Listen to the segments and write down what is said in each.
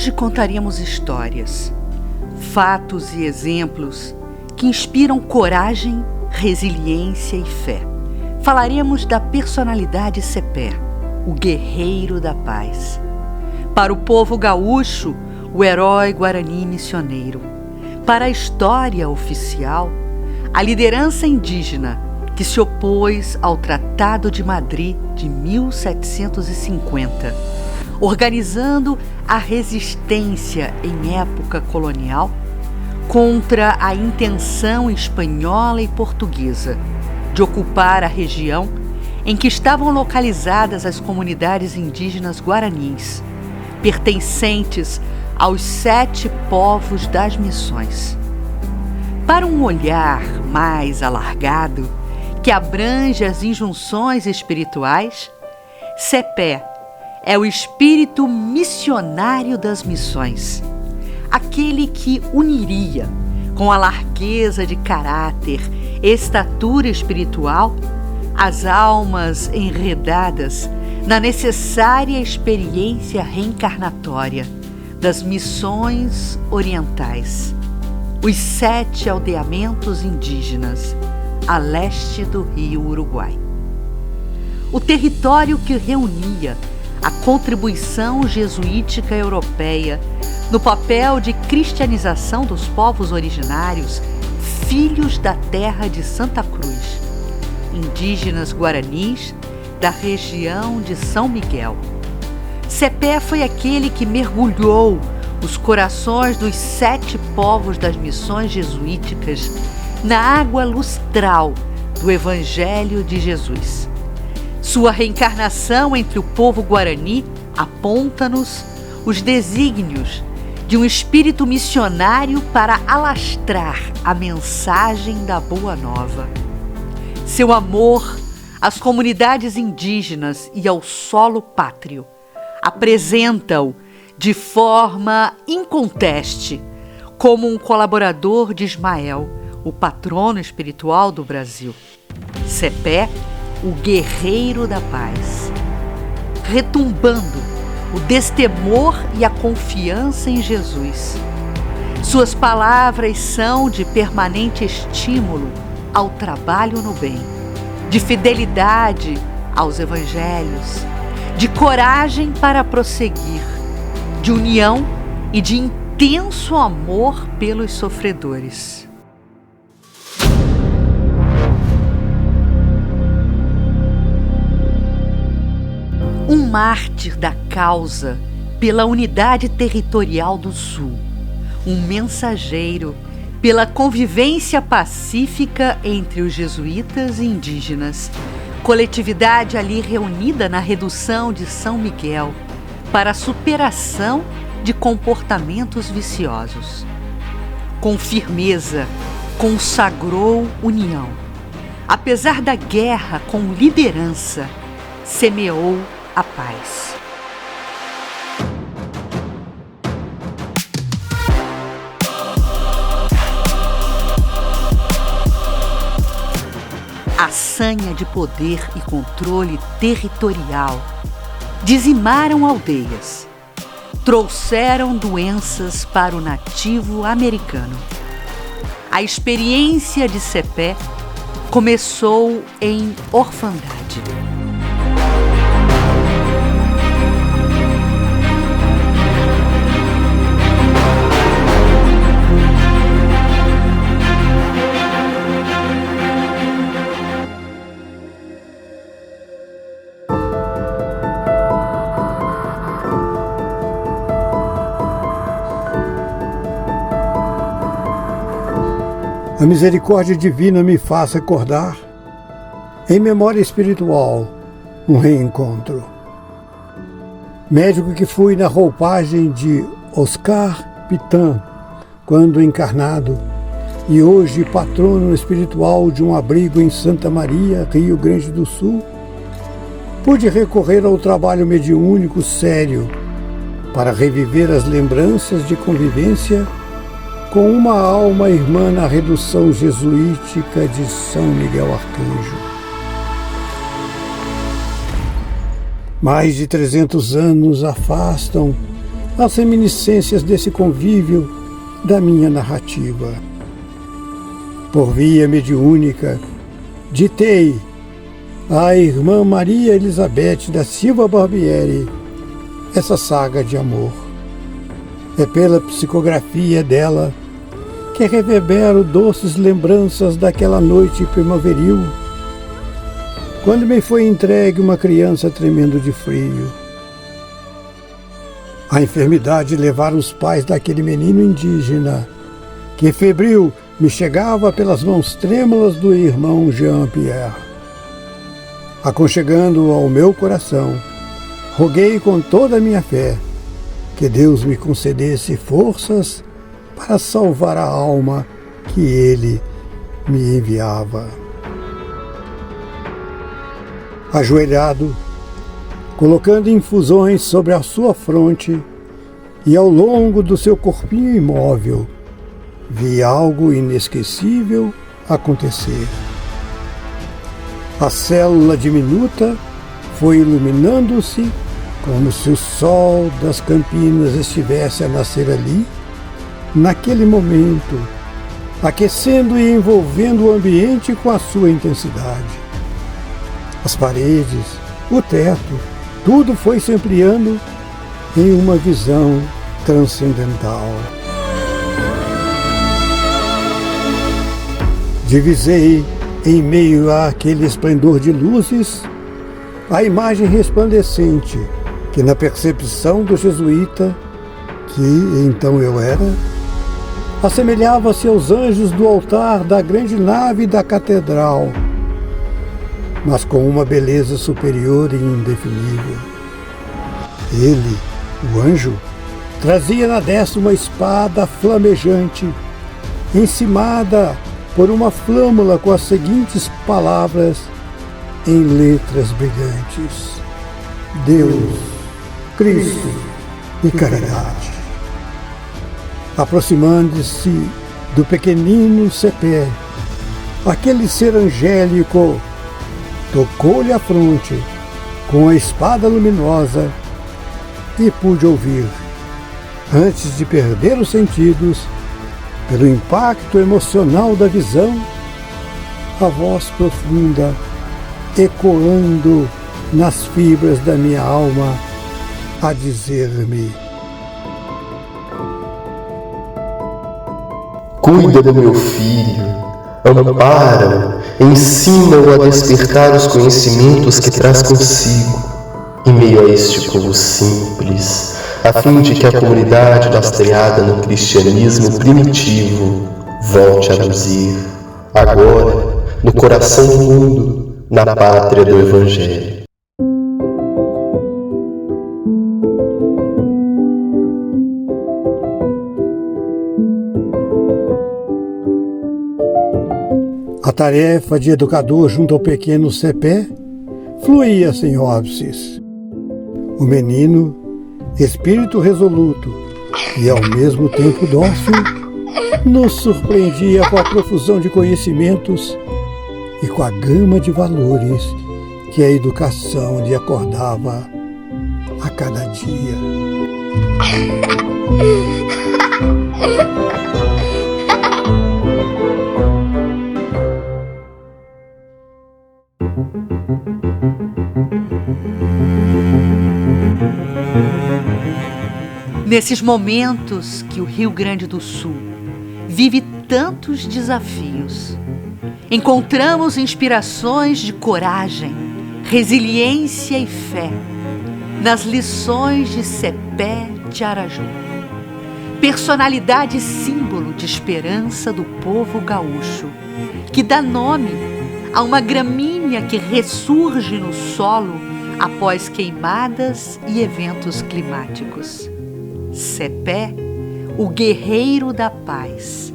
Hoje contaríamos histórias, fatos e exemplos que inspiram coragem, resiliência e fé. Falaremos da personalidade Cepé, o guerreiro da paz. Para o povo gaúcho, o herói guarani missioneiro. Para a história oficial, a liderança indígena que se opôs ao Tratado de Madrid de 1750, organizando a resistência em época colonial contra a intenção espanhola e portuguesa de ocupar a região em que estavam localizadas as comunidades indígenas guaranis, pertencentes aos 7 povos das missões. Para um olhar mais alargado, que abrange as injunções espirituais, Cepé é o espírito missionário das missões, aquele que uniria, com a largueza de caráter e estatura espiritual, as almas enredadas na necessária experiência reencarnatória das missões orientais, os 7 aldeamentos indígenas a leste do rio Uruguai. O território que reunia a contribuição jesuítica europeia no papel de cristianização dos povos originários, filhos da terra de Santa Cruz, indígenas guaranis da região de São Miguel. Cepé foi aquele que mergulhou os corações dos 7 povos das missões jesuíticas na água lustral do Evangelho de Jesus. Sua reencarnação entre o povo guarani aponta-nos os desígnios de um espírito missionário para alastrar a mensagem da Boa Nova. Seu amor às comunidades indígenas e ao solo pátrio apresenta-o de forma inconteste como um colaborador de Ismael, o patrono espiritual do Brasil. Cepé, o guerreiro da paz, retumbando o destemor e a confiança em Jesus. Suas palavras são de permanente estímulo ao trabalho no bem, de fidelidade aos evangelhos, de coragem para prosseguir, de união e de intenso amor pelos sofredores. Um mártir da causa pela unidade territorial do Sul, um mensageiro pela convivência pacífica entre os jesuítas e indígenas, coletividade ali reunida na redução de São Miguel para a superação de comportamentos viciosos. Com firmeza, consagrou união. Apesar da guerra, com liderança, semeou a paz. A sanha de poder e controle territorial dizimaram aldeias, trouxeram doenças para o nativo americano. A experiência de Cepé começou em orfandade. A misericórdia divina me faça acordar, em memória espiritual, um reencontro. Médico que fui na roupagem de Oscar Pitan, quando encarnado, e hoje patrono espiritual de um abrigo em Santa Maria, Rio Grande do Sul, pude recorrer ao trabalho mediúnico sério para reviver as lembranças de convivência com uma alma irmã na redução jesuítica de São Miguel Arcanjo. Mais de 300 anos afastam as reminiscências desse convívio da minha narrativa. Por via mediúnica, ditei à irmã Maria Elizabeth da Silva Barbieri essa saga de amor. É pela psicografia dela que reverbero doces lembranças daquela noite primaveril, quando me foi entregue uma criança tremendo de frio. A enfermidade levara os pais daquele menino indígena, que febril me chegava pelas mãos trêmulas do irmão Jean-Pierre. Aconchegando-o ao meu coração, roguei com toda a minha fé que Deus me concedesse forças para salvar a alma que Ele me enviava. Ajoelhado, colocando infusões sobre a sua fronte e ao longo do seu corpinho imóvel, vi algo inesquecível acontecer. A célula diminuta foi iluminando-se como se o sol das Campinas estivesse a nascer ali, naquele momento, aquecendo e envolvendo o ambiente com a sua intensidade. As paredes, o teto, tudo foi se ampliando em uma visão transcendental. Divisei, em meio àquele esplendor de luzes, a imagem resplandecente que, na percepção do jesuíta, que então eu era, assemelhava-se aos anjos do altar da grande nave da catedral, mas com uma beleza superior e indefinível. Ele, o anjo, trazia na destra uma espada flamejante, encimada por uma flâmula com as seguintes palavras em letras brilhantes: Deus, Cristo e caridade. Aproximando-se do pequenino Cepé, aquele ser angélico tocou-lhe a fronte com a espada luminosa e pude ouvir, antes de perder os sentidos, pelo impacto emocional da visão, a voz profunda ecoando nas fibras da minha alma a dizer-me: cuida do meu filho, ampara-o, ensina-o a despertar os conhecimentos que traz consigo, em meio a este povo simples, a fim de que a comunidade lastreada no cristianismo primitivo volte a luzir, agora, no coração do mundo, na pátria do Evangelho. A tarefa de educador junto ao pequeno Cepé fluía sem óbices. O menino, espírito resoluto e ao mesmo tempo dócil, nos surpreendia com a profusão de conhecimentos e com a gama de valores que a educação lhe acordava a cada dia. Nesses momentos que o Rio Grande do Sul vive tantos desafios, encontramos inspirações de coragem, resiliência e fé nas lições de Cepé de Araju, personalidade e símbolo de esperança do povo gaúcho, que dá nome a uma gramínea que ressurge no solo após queimadas e eventos climáticos. Cepé, o guerreiro da paz,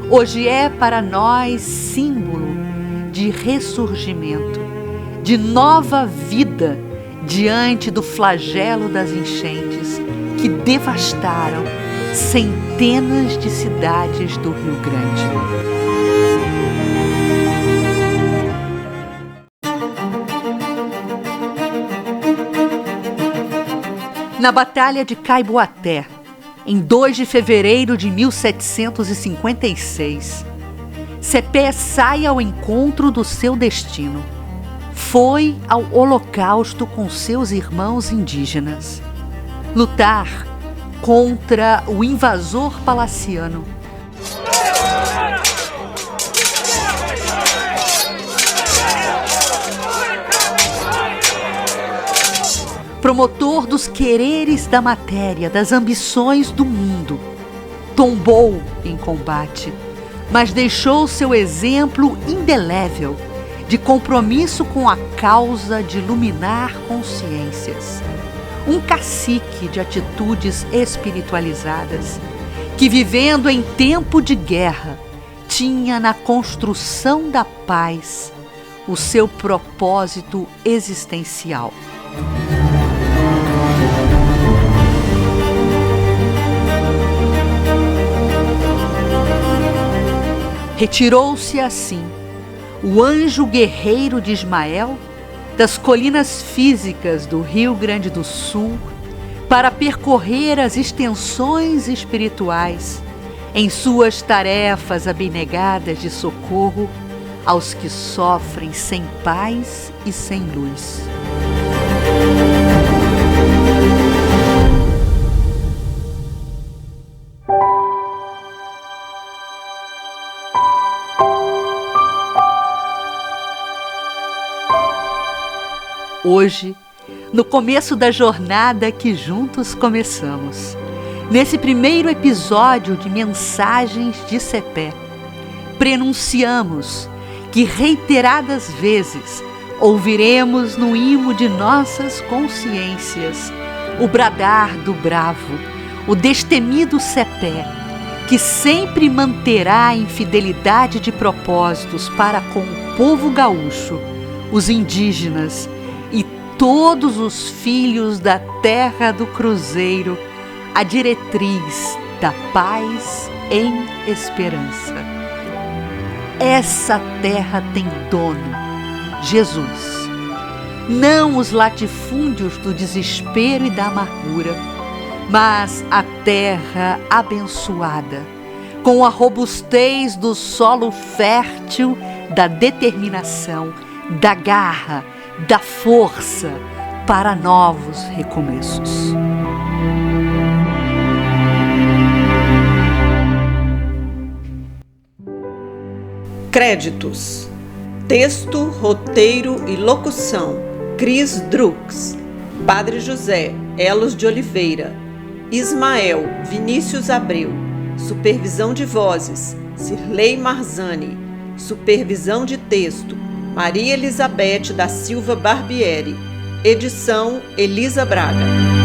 hoje é para nós símbolo de ressurgimento, de nova vida diante do flagelo das enchentes que devastaram centenas de cidades do Rio Grande. Na Batalha de Caiboaté, em 2 de fevereiro de 1756, Cepé sai ao encontro do seu destino. Foi ao Holocausto com seus irmãos indígenas. Lutar contra o invasor palaciano. Promotor dos quereres da matéria, das ambições do mundo, tombou em combate, mas deixou seu exemplo indelével de compromisso com a causa de iluminar consciências. Um cacique de atitudes espiritualizadas, que vivendo em tempo de guerra, tinha na construção da paz o seu propósito existencial. Retirou-se assim o anjo guerreiro de Ismael das colinas físicas do Rio Grande do Sul para percorrer as extensões espirituais em suas tarefas abnegadas de socorro aos que sofrem sem paz e sem luz. Hoje, no começo da jornada que juntos começamos, nesse primeiro episódio de Mensagens de Cepé, prenunciamos que reiteradas vezes ouviremos no imo de nossas consciências o bradar do bravo, o destemido Cepé, que sempre manterá em fidelidade de propósitos para com o povo gaúcho, os indígenas e todos os filhos da terra do Cruzeiro, a diretriz da paz em esperança. Essa terra tem dono, Jesus. Não os latifúndios do desespero e da amargura, mas a terra abençoada, com a robustez do solo fértil, da determinação, da garra, da força para novos recomeços. Créditos: texto, roteiro e locução: Cris Drux, Padre José, Elos de Oliveira, Ismael, Vinícius Abreu, supervisão de vozes, Cirlei Marzani, supervisão de texto, Maria Elizabeth da Silva Barbieri, edição Elisa Braga.